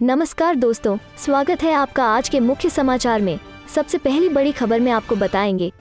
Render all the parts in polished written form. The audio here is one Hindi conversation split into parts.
नमस्कार दोस्तों, स्वागत है आपका आज के मुख्य समाचार में। सबसे पहली बड़ी खबर में आपको बताएंगे,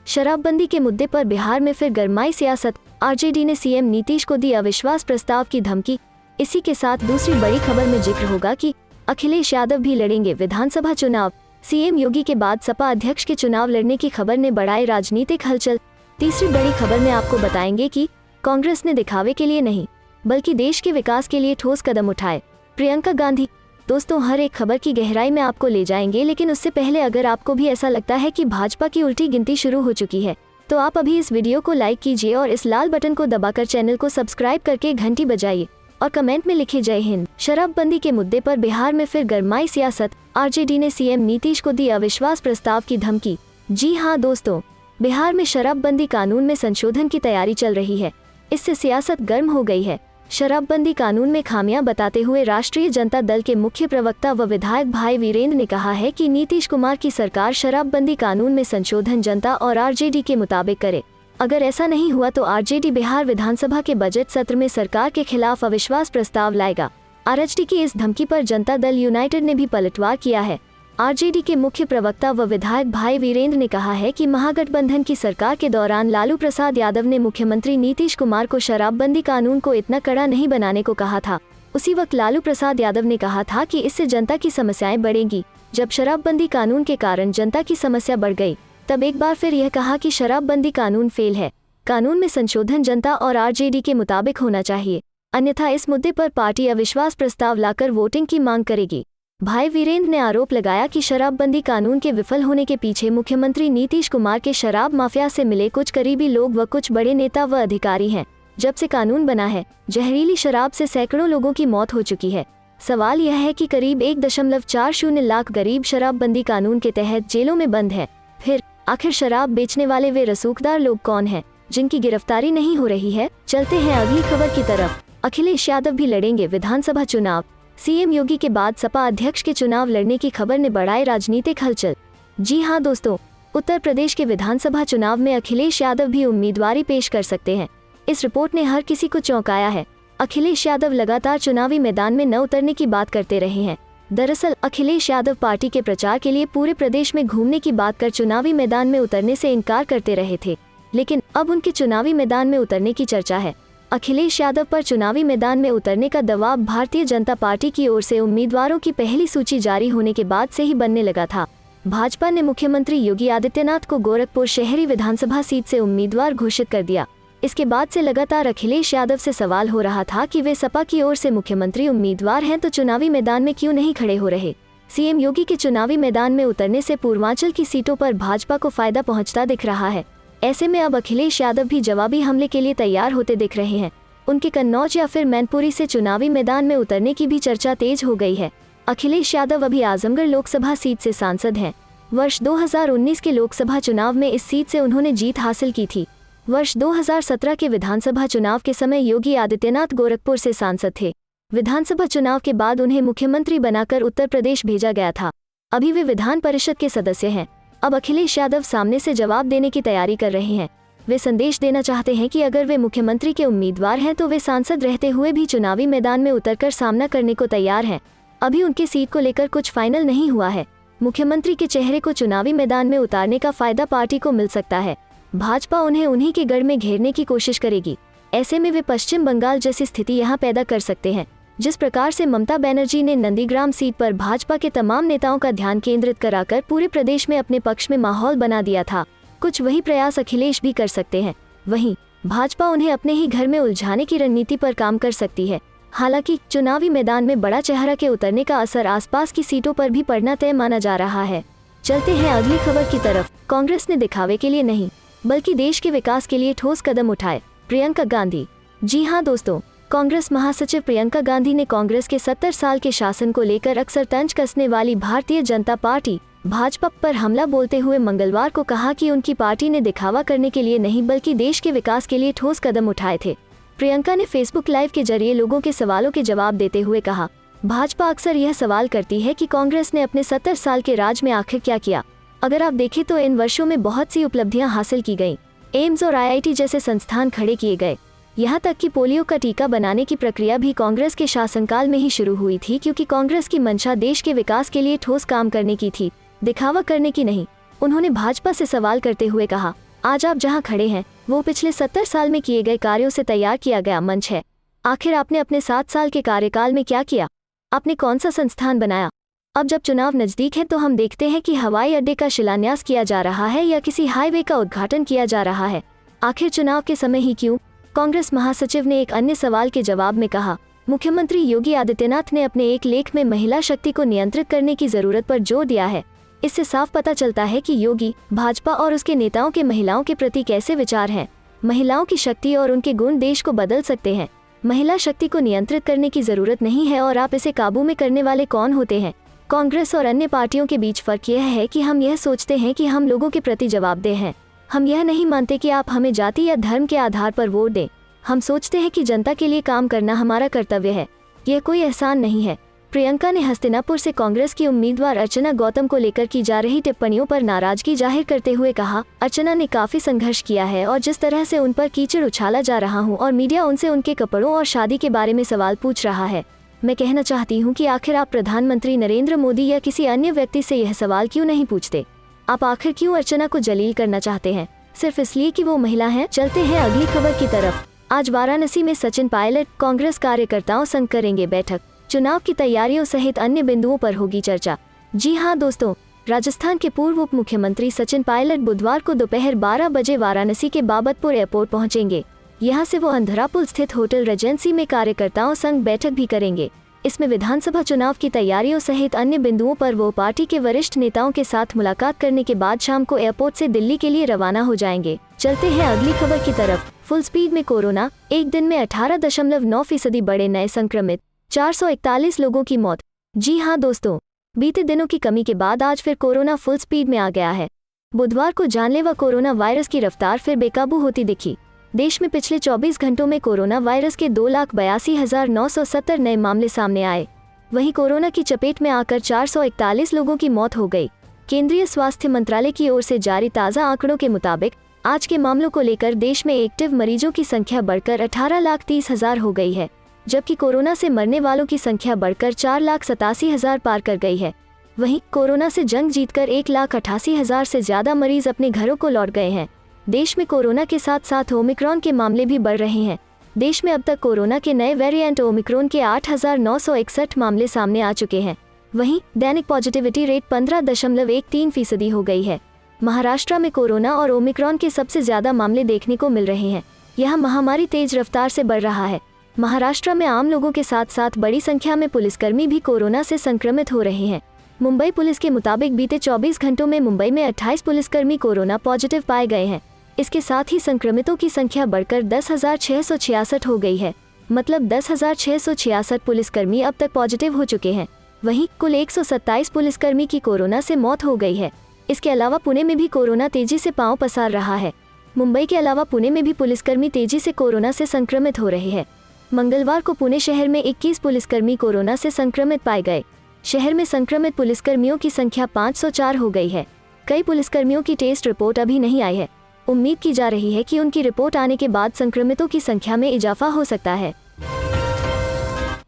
शराबबंदी के मुद्दे पर बिहार में फिर गरमाई सियासत, आरजेडी ने सीएम नीतीश को दी अविश्वास प्रस्ताव की धमकी। इसी के साथ दूसरी बड़ी खबर में जिक्र होगा कि अखिलेश यादव भी लड़ेंगे विधानसभा चुनाव। सीएम योगी के बाद सपा अध्यक्ष के चुनाव लड़ने की खबर ने बढ़ाई राजनीतिक हलचल। तीसरी बड़ी खबर में आपको बताएंगे कि कांग्रेस ने दिखावे के लिए नहीं बल्कि देश के विकास के लिए ठोस कदम उठाए, प्रियंका गांधी। दोस्तों, हर एक खबर की गहराई में आपको ले जाएंगे, लेकिन उससे पहले अगर आपको भी ऐसा लगता है कि भाजपा की उल्टी गिनती शुरू हो चुकी है तो आप अभी इस वीडियो को लाइक कीजिए और इस लाल बटन को दबाकर चैनल को सब्सक्राइब करके घंटी बजाइए और कमेंट में लिखिए जय हिंद। शराबबंदी के मुद्दे पर बिहार में फिर गरमाई सियासत, आरजेडी ने सीएम नीतीश को दी अविश्वास प्रस्ताव की धमकी। जी हाँ दोस्तों, बिहार में शराबबंदी कानून में संशोधन की तैयारी चल रही है। इससे सियासत गर्म हो गई है। शराबबंदी कानून में खामियां बताते हुए राष्ट्रीय जनता दल के मुख्य प्रवक्ता व विधायक भाई वीरेंद्र ने कहा है कि नीतीश कुमार की सरकार शराबबंदी कानून में संशोधन जनता और आरजेडी के मुताबिक करे। अगर ऐसा नहीं हुआ तो आरजेडी बिहार विधानसभा के बजट सत्र में सरकार के खिलाफ अविश्वास प्रस्ताव लाएगा। आरजेडी की इस धमकी पर जनता दल यूनाइटेड ने भी पलटवार किया है। आरजेडी के मुख्य प्रवक्ता व विधायक भाई वीरेंद्र ने कहा है कि महागठबंधन की सरकार के दौरान लालू प्रसाद यादव ने मुख्यमंत्री नीतीश कुमार को शराबबंदी कानून को इतना कड़ा नहीं बनाने को कहा था। उसी वक्त लालू प्रसाद यादव ने कहा था कि इससे जनता की समस्याएं बढ़ेंगी। जब शराबबंदी कानून के कारण जनता की समस्या बढ़ गई, तब एक बार फिर यह कहा कि शराबबंदी कानून फेल है। कानून में संशोधन जनता और आरजेडी के मुताबिक होना चाहिए, अन्यथा इस मुद्दे पर पार्टी अविश्वास प्रस्ताव लाकर वोटिंग की मांग करेगी। भाई वीरेंद्र ने आरोप लगाया कि शराबबंदी कानून के विफल होने के पीछे मुख्यमंत्री नीतीश कुमार के शराब माफिया से मिले कुछ करीबी लोग व कुछ बड़े नेता व अधिकारी हैं। जब से कानून बना है, जहरीली शराब से सैकड़ों लोगों की मौत हो चुकी है। सवाल यह है कि करीब 1.40 लाख गरीब शराबबंदी कानून के तहत जेलों में बंद है। फिर आखिर शराब बेचने वाले वे रसूखदार लोग कौन हैं जिनकी गिरफ्तारी नहीं हो रही है? चलते हैं अगली खबर की तरफ। अखिलेश यादव भी लड़ेंगे विधानसभा चुनाव। सीएम योगी के बाद सपा अध्यक्ष के चुनाव लड़ने की खबर ने बढ़ाई राजनीतिक हलचल। जी हां दोस्तों, उत्तर प्रदेश के विधानसभा चुनाव में अखिलेश यादव भी उम्मीदवारी पेश कर सकते हैं। इस रिपोर्ट ने हर किसी को चौंकाया है। अखिलेश यादव लगातार चुनावी मैदान में न उतरने की बात करते रहे हैं। दरअसल अखिलेश यादव पार्टी के प्रचार के लिए पूरे प्रदेश में घूमने की बात कर चुनावी मैदान में उतरने से इनकार करते रहे थे, लेकिन अब उनके चुनावी मैदान में उतरने की चर्चा है। अखिलेश यादव पर चुनावी मैदान में उतरने का दबाव भारतीय जनता पार्टी की ओर से उम्मीदवारों की पहली सूची जारी होने के बाद से ही बनने लगा था। भाजपा ने मुख्यमंत्री योगी आदित्यनाथ को गोरखपुर शहरी विधानसभा सीट से उम्मीदवार घोषित कर दिया। इसके बाद से लगातार अखिलेश यादव से सवाल हो रहा था कि वे सपा की ओर से मुख्यमंत्री उम्मीदवार हैं तो चुनावी मैदान में क्यों नहीं खड़े हो रहे। सीएम योगी के चुनावी मैदान में उतरने से पूर्वांचल की सीटों पर भाजपा को फायदा पहुंचता दिख रहा है। ऐसे में अब अखिलेश यादव भी जवाबी हमले के लिए तैयार होते दिख रहे हैं। उनके कन्नौज या फिर मैनपुरी से चुनावी मैदान में उतरने की भी चर्चा तेज हो गई है। अखिलेश यादव अभी आजमगढ़ लोकसभा सीट से सांसद हैं। वर्ष 2019 के लोकसभा चुनाव में इस सीट से उन्होंने जीत हासिल की थी। वर्ष 2017 के विधानसभा चुनाव के समय योगी आदित्यनाथ गोरखपुर से सांसद थे। विधानसभा चुनाव के बाद उन्हें मुख्यमंत्री बनाकर उत्तर प्रदेश भेजा गया था। अभी वे विधान परिषद के सदस्य हैं। अब अखिलेश यादव सामने से जवाब देने की तैयारी कर रहे हैं। वे संदेश देना चाहते हैं कि अगर वे मुख्यमंत्री के उम्मीदवार हैं तो वे सांसद रहते हुए भी चुनावी मैदान में उतरकर सामना करने को तैयार हैं। अभी उनके सीट को लेकर कुछ फाइनल नहीं हुआ है। मुख्यमंत्री के चेहरे को चुनावी मैदान में उतारने का फायदा पार्टी को मिल सकता है। भाजपा उन्हें उन्हीं के गढ़ में घेरने की कोशिश करेगी। ऐसे में वे पश्चिम बंगाल जैसी स्थिति यहाँ पैदा कर सकते हैं। जिस प्रकार से ममता बनर्जी ने नंदीग्राम सीट पर भाजपा के तमाम नेताओं का ध्यान केंद्रित कराकर पूरे प्रदेश में अपने पक्ष में माहौल बना दिया था, कुछ वही प्रयास अखिलेश भी कर सकते हैं। वहीं भाजपा उन्हें अपने ही घर में उलझाने की रणनीति पर काम कर सकती है। हालांकि चुनावी मैदान में बड़ा चेहरा के उतरने का असर आसपास की सीटों पर भी पड़ना तय माना जा रहा है। चलते हैं अगली खबर की तरफ। कांग्रेस ने दिखावे के लिए नहीं बल्कि देश के विकास के लिए ठोस कदम उठाए, प्रियंका गांधी। जी हाँ दोस्तों, कांग्रेस महासचिव प्रियंका गांधी ने कांग्रेस के 70 साल के शासन को लेकर अक्सर तंज कसने वाली भारतीय जनता पार्टी भाजपा पर हमला बोलते हुए मंगलवार को कहा कि उनकी पार्टी ने दिखावा करने के लिए नहीं बल्कि देश के विकास के लिए ठोस कदम उठाए थे। प्रियंका ने फेसबुक लाइव के जरिए लोगों के सवालों के जवाब देते हुए कहा, भाजपा अक्सर यह सवाल करती है कि कांग्रेस ने अपने 70 साल के राज में आखिर क्या किया। अगर आप देखें तो इन वर्षों में बहुत सी उपलब्धियां हासिल की गईं। एम्स और आईआईटी जैसे संस्थान खड़े किए गए। यहाँ तक कि पोलियो का टीका बनाने की प्रक्रिया भी कांग्रेस के शासनकाल में ही शुरू हुई थी, क्योंकि कांग्रेस की मंशा देश के विकास के लिए ठोस काम करने की थी, दिखावा करने की नहीं। उन्होंने भाजपा से सवाल करते हुए कहा, आज आप जहां खड़े हैं वो पिछले 70 साल में किए गए कार्यों से तैयार किया गया मंच है। आखिर आपने अपने 7 साल के कार्यकाल में क्या किया? आपने कौन सा संस्थान बनाया? अब जब चुनाव नजदीक है तो हम देखते हैं कि हवाई अड्डे का शिलान्यास किया जा रहा है या किसी हाईवे का उद्घाटन किया जा रहा है। आखिर चुनाव के समय ही क्यों? कांग्रेस महासचिव ने एक अन्य सवाल के जवाब में कहा, मुख्यमंत्री योगी आदित्यनाथ ने अपने एक लेख में महिला शक्ति को नियंत्रित करने की जरूरत पर जोर दिया है। इससे साफ पता चलता है कि योगी, भाजपा और उसके नेताओं के महिलाओं के प्रति कैसे विचार हैं। महिलाओं की शक्ति और उनके गुण देश को बदल सकते हैं। महिला शक्ति को नियंत्रित करने की जरूरत नहीं है और आप इसे काबू में करने वाले कौन होते हैं? कांग्रेस और अन्य पार्टियों के बीच फर्क यह है कि हम यह सोचते हैं कि हम लोगों के प्रति जवाबदेह हैं। हम यह नहीं मानते कि आप हमें जाति या धर्म के आधार पर वोट दें। हम सोचते हैं कि जनता के लिए काम करना हमारा कर्तव्य है, यह कोई एहसान नहीं है। प्रियंका ने हस्तिनापुर से कांग्रेस की उम्मीदवार अर्चना गौतम को लेकर की जा रही टिप्पणियों पर नाराजगी जाहिर करते हुए कहा, अर्चना ने काफी संघर्ष किया है और जिस तरह से उन पर कीचड़ उछाला जा रहा हूं और मीडिया उनसे उनके कपड़ों और शादी के बारे में सवाल पूछ रहा है, मैं कहना चाहती हूं कि आखिर आप प्रधानमंत्री नरेंद्र मोदी या किसी अन्य व्यक्ति से यह सवाल क्यों नहीं पूछते? आप आखिर क्यों अर्चना को जलील करना चाहते हैं? सिर्फ इसलिए कि वो महिला है? चलते हैं अगली खबर की तरफ। आज वाराणसी में सचिन पायलट कांग्रेस कार्यकर्ताओं संग करेंगे बैठक। चुनाव की तैयारियों सहित अन्य बिंदुओं पर होगी चर्चा। जी हां दोस्तों, राजस्थान के पूर्व उप मुख्यमंत्री सचिन पायलट बुधवार को दोपहर 12 बजे वाराणसी के बाबतपुर एयरपोर्ट पहुंचेंगे। यहां से वो अंधरा पुल स्थित होटल रेजेंसी में कार्यकर्ताओं संग बैठक भी करेंगे। इसमें विधानसभा चुनाव की तैयारियों सहित अन्य बिंदुओं पर वो पार्टी के वरिष्ठ नेताओं के साथ मुलाकात करने के बाद शाम को एयरपोर्ट से दिल्ली के लिए रवाना हो जाएंगे। चलते हैं अगली खबर की तरफ। फुल स्पीड में कोरोना, एक दिन में 18.9% बढ़े नए संक्रमित, 441 लोगों की मौत। जी हां दोस्तों, बीते दिनों की कमी के बाद आज फिर कोरोना फुल स्पीड में आ गया है। बुधवार को जानलेवा कोरोना वायरस की रफ्तार फिर बेकाबू होती दिखी। देश में पिछले 24 घंटों में कोरोना वायरस के 2,82,970 नए मामले सामने आए। वहीं कोरोना की चपेट में आकर 441 लोगों की मौत हो गई। केंद्रीय स्वास्थ्य मंत्रालय की ओर से जारी ताज़ा आंकड़ों के मुताबिक आज के मामलों को लेकर देश में एक्टिव मरीजों की संख्या बढ़कर 18,30,000 हो गई है, जबकि कोरोना से मरने वालों की संख्या बढ़कर 4,87,000 पार कर गई है। वहीं कोरोना से जंग जीतकर 1,88,000 से ज्यादा मरीज अपने घरों को लौट गए हैं। देश में कोरोना के साथ साथ ओमिक्रॉन के मामले भी बढ़ रहे हैं। देश में अब तक कोरोना के नए वेरिएंट ओमिक्रॉन के 8,961 मामले सामने आ चुके हैं। वहीं दैनिक पॉजिटिविटी रेट 15.13% हो गई है। महाराष्ट्र में कोरोना और ओमिक्रॉन के सबसे ज्यादा मामले देखने को मिल रहे हैं। यह महामारी तेज रफ्तार से बढ़ रहा है। महाराष्ट्र में आम लोगों के साथ साथ बड़ी संख्या में पुलिसकर्मी भी कोरोना से संक्रमित हो रहे हैं। मुंबई पुलिस के मुताबिक बीते 24 घंटों में मुंबई में 28 पुलिसकर्मी कोरोना पॉजिटिव पाए गए हैं। इसके साथ ही संक्रमितों की संख्या बढ़कर 10,666 हो गई है। मतलब 10,666 पुलिसकर्मी अब तक पॉजिटिव हो चुके हैं। वहीं कुल 127 पुलिसकर्मी की कोरोना से मौत हो गई है। इसके अलावा पुणे में भी कोरोना तेजी से पांव पसार रहा है। मुंबई के अलावा पुणे में भी पुलिसकर्मी तेजी से कोरोना से संक्रमित हो रहे हैं। मंगलवार को पुणे शहर में 21 पुलिसकर्मी कोरोना से संक्रमित पाए गए। शहर में संक्रमित पुलिसकर्मियों की संख्या 504 हो गई है। कई पुलिसकर्मियों की टेस्ट रिपोर्ट अभी नहीं आई है। उम्मीद की जा रही है कि उनकी रिपोर्ट आने के बाद संक्रमितों की संख्या में इजाफा हो सकता है।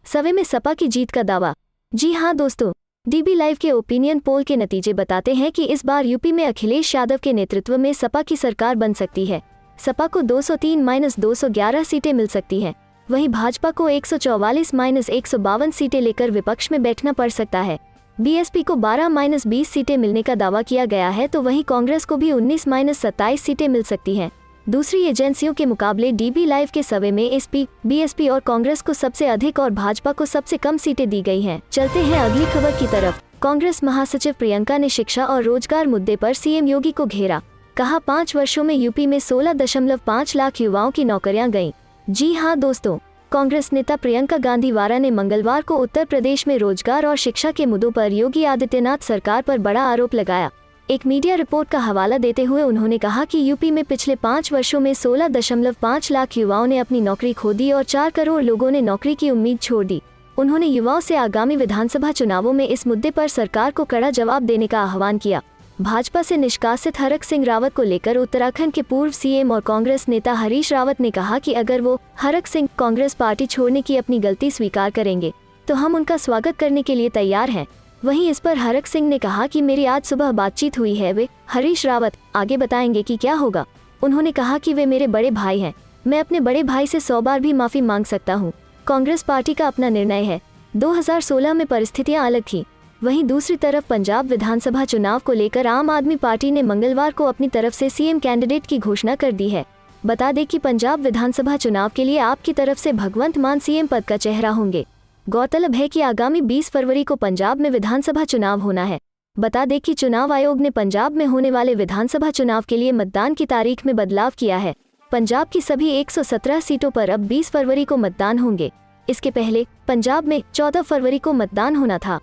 सवे में सपा की जीत का दावा। जी हां दोस्तों, डीबी लाइव के ओपिनियन पोल के नतीजे बताते हैं कि इस बार यूपी में अखिलेश यादव के नेतृत्व में सपा की सरकार बन सकती है। सपा को 203-211 सीटें मिल सकती हैं। वहीं भाजपा को 144-152 सीटें लेकर विपक्ष में बैठना पड़ सकता है। बीएसपी को 12-20 सीटें मिलने का दावा किया गया है, तो वहीं कांग्रेस को भी 19-27 सीटें मिल सकती हैं। दूसरी एजेंसियों के मुकाबले डीबी लाइव के सर्वे में एसपी, बीएसपी और कांग्रेस को सबसे अधिक और भाजपा को सबसे कम सीटें दी गई हैं। चलते हैं अगली खबर की तरफ। कांग्रेस महासचिव प्रियंका ने शिक्षा और रोजगार मुद्दे पर सीएम योगी को घेरा। कहा, 5 वर्षों में यूपी में 16.5 लाख युवाओं की नौकरियां गईं। जी हां दोस्तों, कांग्रेस नेता प्रियंका गांधी वारा ने मंगलवार को उत्तर प्रदेश में रोजगार और शिक्षा के मुद्दों पर योगी आदित्यनाथ सरकार पर बड़ा आरोप लगाया। एक मीडिया रिपोर्ट का हवाला देते हुए उन्होंने कहा कि यूपी में पिछले 5 वर्षों में 16.5 लाख युवाओं ने अपनी नौकरी खो दी और 4 करोड़ लोगों ने नौकरी की उम्मीद छोड़ दी। उन्होंने युवाओं से आगामी विधानसभा चुनावों में इस मुद्दे पर सरकार को कड़ा जवाब देने का आह्वान किया। भाजपा से निष्कासित हरक सिंह रावत को लेकर उत्तराखंड के पूर्व सीएम और कांग्रेस नेता हरीश रावत ने कहा कि अगर वो हरक सिंह कांग्रेस पार्टी छोड़ने की अपनी गलती स्वीकार करेंगे तो हम उनका स्वागत करने के लिए तैयार हैं। वहीं इस पर हरक सिंह ने कहा कि मेरी आज सुबह बातचीत हुई है। वे हरीश रावत आगे बताएंगे कि क्या होगा। उन्होंने कहा कि वे मेरे बड़े भाई हैं, मैं अपने बड़े भाई से 100 बार भी माफी मांग सकता हूँ। कांग्रेस पार्टी का अपना निर्णय है। 2016 में परिस्थितियां अलग थी। वहीं दूसरी तरफ पंजाब विधानसभा चुनाव को लेकर आम आदमी पार्टी ने मंगलवार को अपनी तरफ से सीएम कैंडिडेट की घोषणा कर दी है। बता दें कि पंजाब विधानसभा चुनाव के लिए आप की तरफ से भगवंत मान सीएम पद का चेहरा होंगे। गौरतलब है कि आगामी 20 फरवरी को पंजाब में विधानसभा चुनाव होना है। बता दें कि चुनाव आयोग ने पंजाब में होने वाले विधानसभा चुनाव के लिए मतदान की तारीख में बदलाव किया है। पंजाब की सभी 117 सीटों पर अब 20 फरवरी को मतदान होंगे। इसके पहले पंजाब में 14 फरवरी को मतदान होना था।